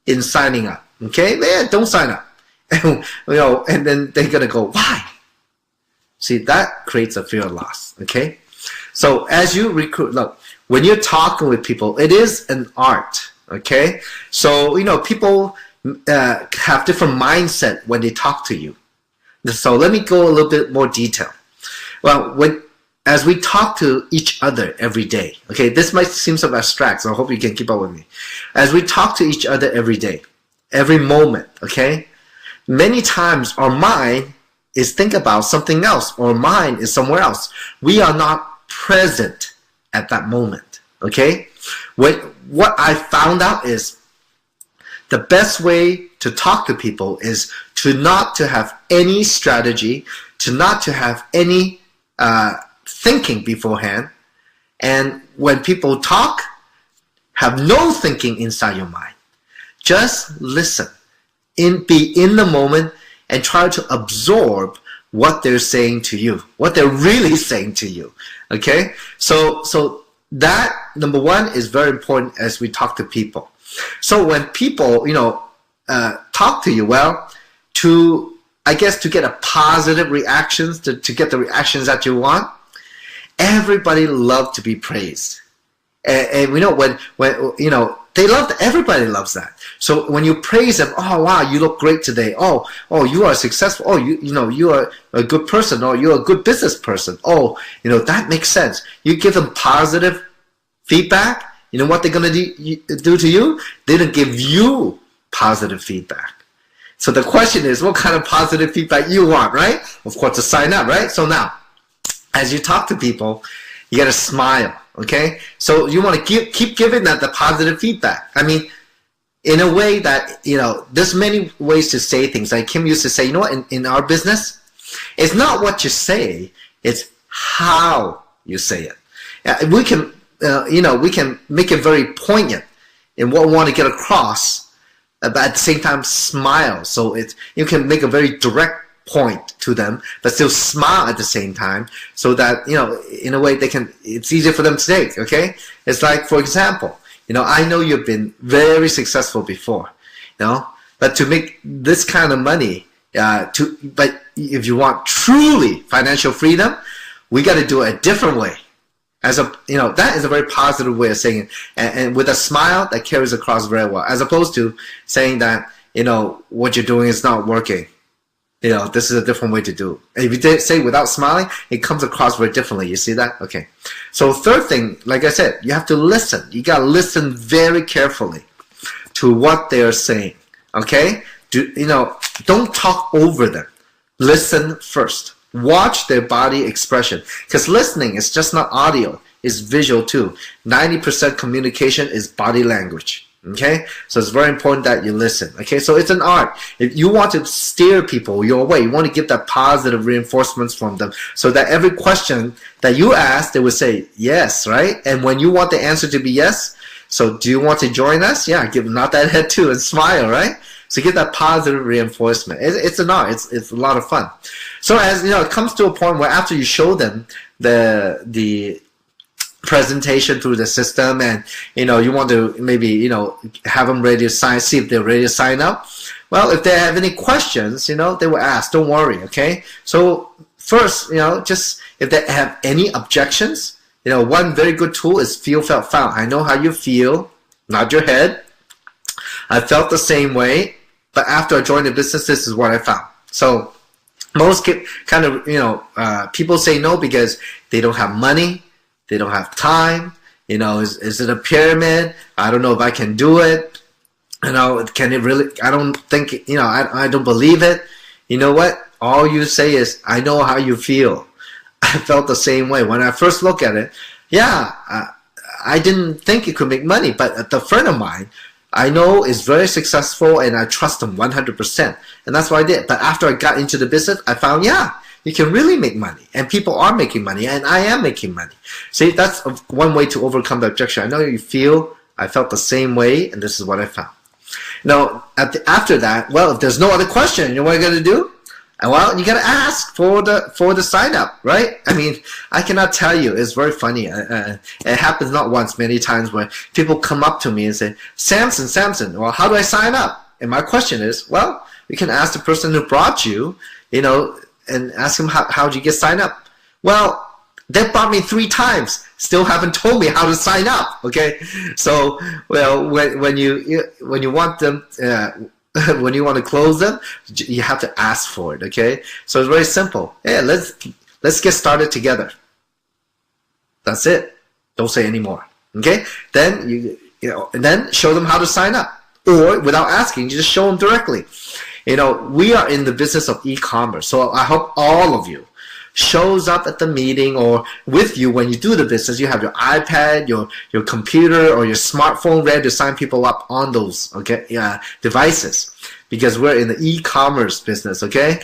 in signing up. Okay, man, don't sign up. And then they're gonna go, why? See, that creates a fear of loss. Okay, so as you recruit, look, when you're talking with people, it is an art. Okay, so people have different mindset when they talk to you. So let me go a little bit more detail. Well, as we talk to each other every day, okay, this might seem so abstract, so I hope you can keep up with me. As we talk to each other every day, every moment, okay, many times our mind is thinking about something else, or mind is somewhere else. We are not present at that moment, okay? What I found out is the best way to talk to people is not to have any strategy, not to have any thinking beforehand. And when people talk, have no thinking inside your mind. Just listen, be in the moment, and try to absorb what they're saying to you, what they're really saying to you. Okay? So that, number one, is very important as we talk to people. So when people, talk to you, well, to, I guess, to get a positive reactions, to get the reactions that you want. Everybody loves to be praised. And we know when they love, everybody loves that. So when you praise them, oh wow, you look great today. Oh, you are successful. Oh, you are a good person. Or you're a good business person. Oh, that makes sense. You give them positive feedback. You know what they're gonna do to you? They're gonna give you positive feedback. So the question is, what kind of positive feedback you want, right? Of course, to sign up, right? So now, as you talk to people, you gotta smile. Okay, so you want to keep giving that the positive feedback. I mean, in a way that, there's many ways to say things. Like Kim used to say, in our business, it's not what you say, it's how you say it. We can, we can make it very poignant in what we want to get across, but at the same time smile. So you can make a very direct point to them, but still smile at the same time, so that in a way it's easier for them to take. Okay, it's like, for example, I know you've been very successful before, but to make this kind of money, but if you want truly financial freedom, we got to do it a different way. That is a very positive way of saying it, and with a smile that carries across very well, as opposed to saying that what you're doing is not working. This is a different way to do it. If you say without smiling, it comes across very differently. You see that? Okay. So third thing, like I said, you have to listen. You got to listen very carefully to what they're saying. Okay? Don't talk over them. Listen first. Watch their body expression. Because listening is just not audio. It's visual too. 90% communication is body language. Okay, so it's very important that you listen. Okay, so it's an art. If you want to steer people your way, you want to give that positive reinforcements from them, so that every question that you ask, they will say yes, right? And when you want the answer to be yes, so do you want to join us? Yeah, nod that head too and smile, right? So get that positive reinforcement. It's an art. It's a lot of fun. So as it comes to a point where after you show them the presentation through the system, and you want to maybe have them ready to see if they're ready to sign up. Well, if they have any questions, they will ask. Don't worry. Okay, so first, just if they have any objections, one very good tool is feel, felt, found. I know how you feel, nod your head. I felt the same way, but after I joined the business, this is what I found. So most kind of people say no because they don't have money. They don't have time. Is it a pyramid? I don't know if I can do it. Can it really? I don't think, I don't believe it. You know what? All you say is, I know how you feel. I felt the same way. When I first looked at it, I didn't think it could make money, but the friend of mine, I know is very successful, and I trust him 100%. And that's what I did. But after I got into the business, I found, you can really make money, and people are making money, and I am making money. See, that's one way to overcome the objection. I know you feel, I felt the same way, and this is what I found. Now, after that, well, if there's no other question, what are you going to do? Well, you got to ask for the sign up, right? I mean, I cannot tell you. It's very funny. It happens not once, many times, where people come up to me and say, Samson, well, how do I sign up? And my question is, well, you can ask the person who brought you, and ask them how did you get signed up. Well, they brought me 3 times, still haven't told me how to sign up. Okay, so well, when you want them, when you want to close them, you have to ask for it. Okay, so it's very simple. Yeah, let's get started together. That's it. Don't say any more. Okay, then and then show them how to sign up, or without asking, you just show them directly. We are in the business of e-commerce, so I hope all of you shows up at the meeting or with you when you do the business. You have your iPad, your computer, or your smartphone ready to sign people up on those devices, because we're in the e-commerce business. Okay,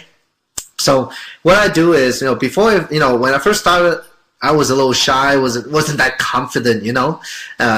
so what I do is, before when I first started, I was a little shy, wasn't that confident,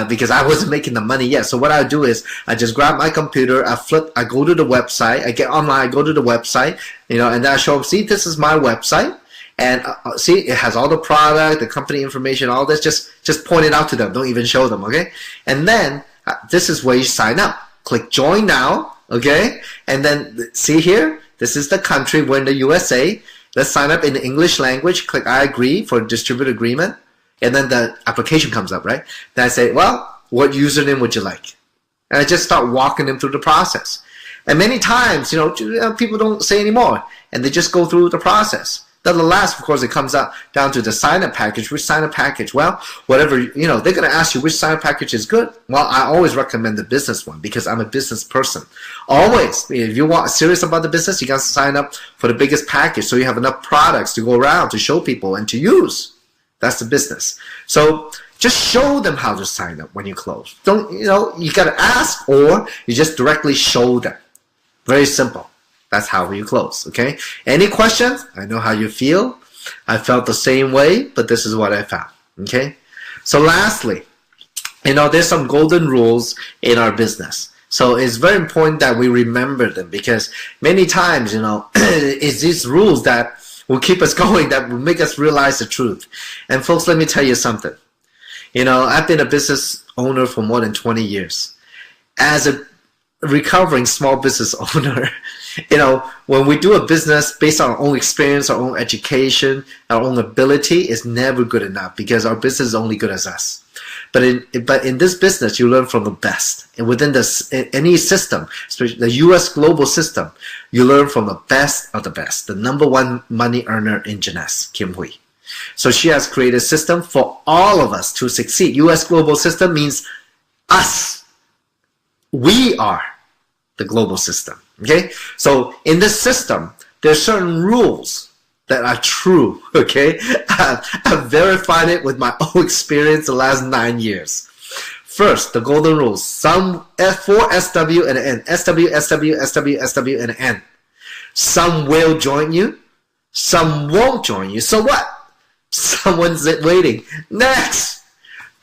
because I wasn't making the money yet. So what I do is I just grab my computer, I go to the website, I get online, I go to the website, and then I show them, see, this is my website, and see, it has all the product, the company information, all this. Just point it out to them. Don't even show them, okay? And then this is where you sign up. Click join now, okay? And then see here, this is the country, we're in the USA. Let's sign up in the English language, click I agree for distributor agreement, and then the application comes up, right? Then I say, well, what username would you like? And I just start walking them through the process. And many times, people don't say anymore, and they just go through the process. Then the last, of course, it comes down to the sign-up package. Which sign-up package? Well, whatever, they're going to ask you which sign-up package is good. Well, I always recommend the business one because I'm a business person. Always. If you want serious about the business, you got to sign up for the biggest package so you have enough products to go around to show people and to use. That's the business. So just show them how to sign up when you close. Don't, you got to ask, or you just directly show them. Very simple. That's how you close, okay? Any questions? I know how you feel. I felt the same way, but this is what I found, okay? So lastly, there's some golden rules in our business. So it's very important that we remember them because many times, it's these rules that will keep us going, that will make us realize the truth. And folks, let me tell you something. I've been a business owner for more than 20 years. As a recovering small business owner, when we do a business based on our own experience, our own education, our own ability, it's never good enough because our business is only good as us. But in this business, you learn from the best. And within any system, especially the U.S. global system, you learn from the best of the best. The #1 money earner in Jeunesse, Kim Hui. So she has created a system for all of us to succeed. U.S. global system means us. We are the global system. Okay? So in this system, there are certain rules that are true. Okay? I've verified it with my own experience the last 9 years. First, the golden rules. Some for SW and N. SW, SW, SW, SW, and N. Some will join you. Some won't join you. So what? Someone's waiting. Next!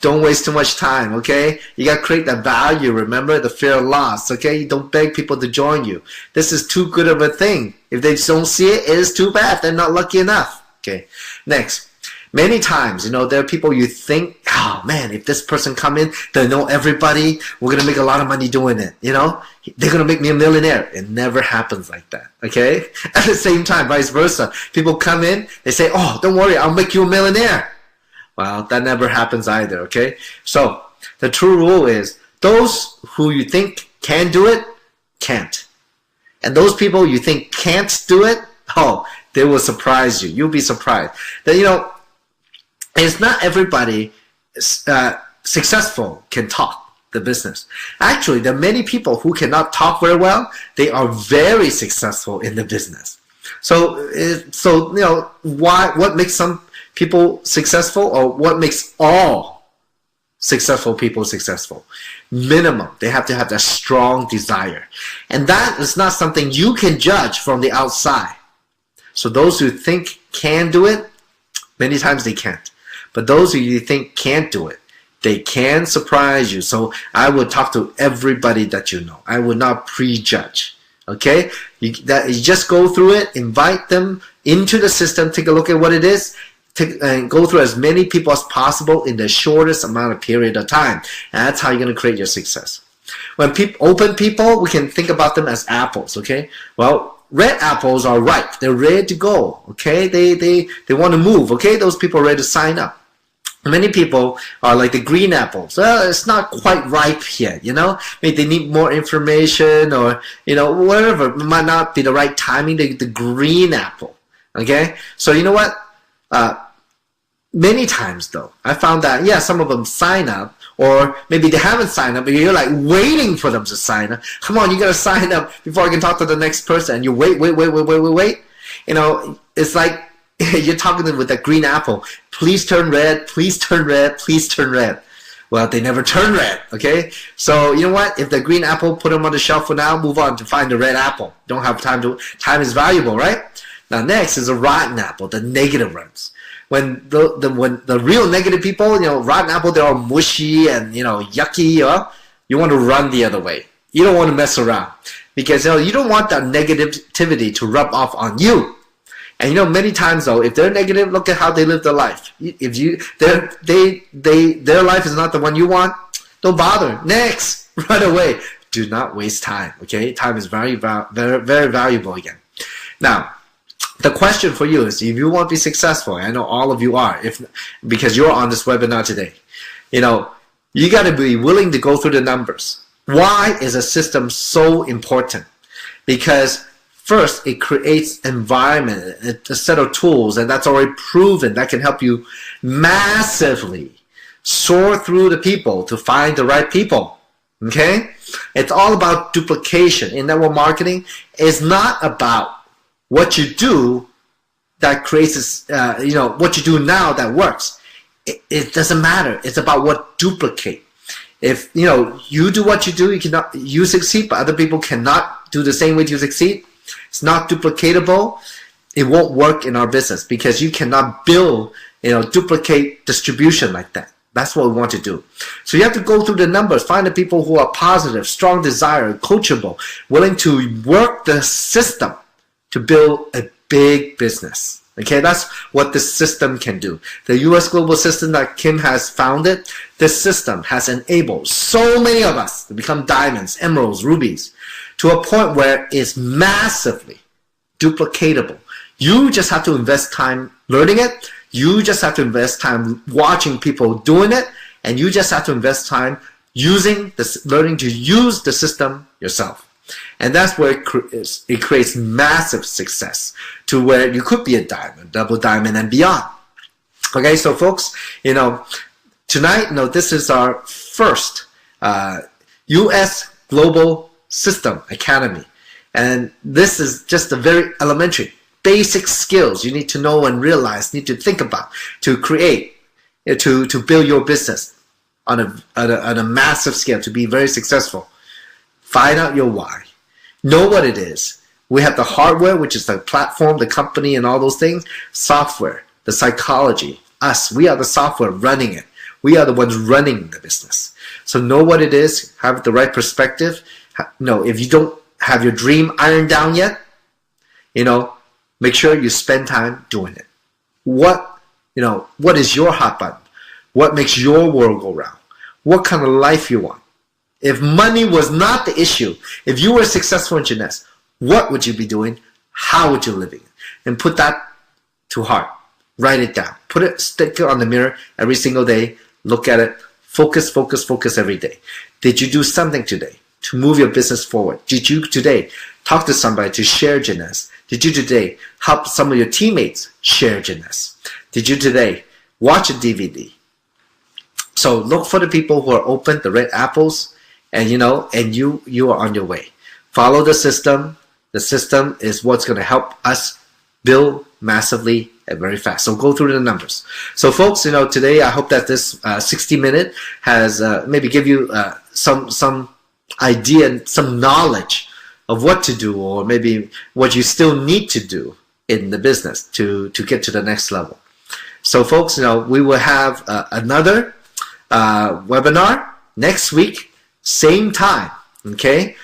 Don't waste too much time, okay? You got to create that value. Remember the fear of loss, okay? You don't beg people to join you. This is too good of a thing. If they don't see it, it is too bad. They're not lucky enough, okay? Next, many times, there are people you think, oh man, if this person come in, they know everybody. We're going to make a lot of money doing it, They're going to make me a millionaire. It never happens like that, okay? At the same time, vice versa. People come in, they say, oh, don't worry, I'll make you a millionaire. Well, that never happens either, okay? So, the true rule is, those who you think can do it, can't. And those people you think can't do it, oh, they will surprise you. You'll be surprised. That, it's not everybody successful can talk the business. Actually, there are many people who cannot talk very well. They are very successful in the business. So what makes some people successful, or what makes all successful people successful? Minimum, they have to have that strong desire. And that is not something you can judge from the outside. So those who think can do it, many times they can't. But those who you think can't do it, they can surprise you. So I would talk to everybody that you know. I would not prejudge. Okay? You just go through it, invite them into the system, take a look at what it is, and go through as many people as possible in the shortest amount of period of time. And that's how you're going to create your success. When open people, we can think about them as apples, okay? Well, red apples are ripe. They're ready to go, okay? They want to move, okay? Those people are ready to sign up. Many people are like the green apples. Well, it's not quite ripe yet, Maybe they need more information or, whatever. It might not be the right timing, the green apple, okay? So you know what? Many times though, I found that, yeah, some of them sign up, or maybe they haven't signed up, but you're like waiting for them to sign up. Come on, you gotta sign up before I can talk to the next person. And you wait. It's like you're talking with that green apple. Please turn red, please turn red, please turn red. Well, they never turn red, okay? So, you know what? If the green apple, put them on the shelf for now, move on to find the red apple. Don't have time is valuable, right? Now next is a rotten apple, the negative ones. When the real negative people, rotten apple, they're all mushy and, yucky, you want to run the other way. You don't want to mess around. Because, you don't want that negativity to rub off on you. And, many times though, if they're negative, look at how they live their life. If their life is not the one you want, don't bother. Next, run away. Do not waste time, okay? Time is very, very, very valuable again. Now, the question for you is, if you want to be successful, I know all of you are, because you're on this webinar today, you got to be willing to go through the numbers. Why is a system so important? Because first, it creates environment, a set of tools, and that's already proven that can help you massively sort through the people to find the right people. Okay? It's all about duplication. In network marketing, it's not about what you do that creates this, what you do now that works. It doesn't matter. It's about what duplicate. If, you do what you do, you succeed, but other people cannot do the same way you succeed. It's not duplicatable. It won't work in our business because you cannot build, duplicate distribution like that. That's what we want to do. So you have to go through the numbers, find the people who are positive, strong desire, coachable, willing to work the system to build a big business. Okay, that's what this system can do. The US global system that Kim has founded, this system has enabled so many of us to become diamonds, emeralds, rubies, to a point where it's massively duplicatable. You just have to invest time learning it. You just have to invest time watching people doing it. And you just have to invest time learning to use the system yourself. And that's where it creates massive success to where you could be a diamond, double diamond, and beyond. Okay, so folks, tonight, this is our first US Global System Academy. And this is just a very elementary, basic skills you need to know and realize, need to think about to create, to build your business on a massive scale, to be very successful. Find out your why. Know what it is. We have the hardware, which is the platform, the company, and all those things. Software, the psychology, us. We are the software running it. We are the ones running the business. So know what it is. Have the right perspective. If you don't have your dream ironed down yet, make sure you spend time doing it. What is your hot button? What makes your world go round? What kind of life you want? If money was not the issue, if you were successful in Jeunesse, what would you be doing? How would you be living? And put that to heart. Write it down. Stick it on the mirror every single day. Look at it. Focus, focus, focus every day. Did you do something today to move your business forward? Did you today talk to somebody to share Jeunesse? Did you today help some of your teammates share Jeunesse? Did you today watch a DVD? So look for the people who are open, the red apples, and you are on your way. Follow the system. The system is what's going to help us build massively and very fast. So go through the numbers. So folks, today I hope that this 60-minute has maybe give you some idea and some knowledge of what to do, or maybe what you still need to do in the business to get to the next level. So folks, we will have another webinar next week, same time, okay?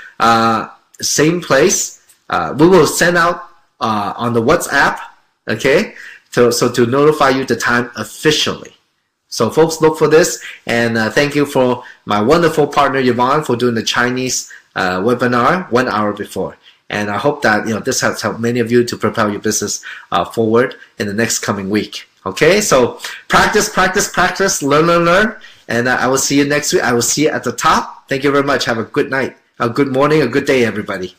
Same place. We will send out on the WhatsApp, okay? So to notify you the time officially. So folks, look for this, and thank you for my wonderful partner Yvonne for doing the Chinese webinar 1 hour before. And I hope that this has helped many of you to propel your business forward in the next coming week. Okay, so practice, practice, practice, learn, learn, learn, and I will see you next week. I will see you at the top. Thank you very much. Have a good night, a good morning, a good day, everybody.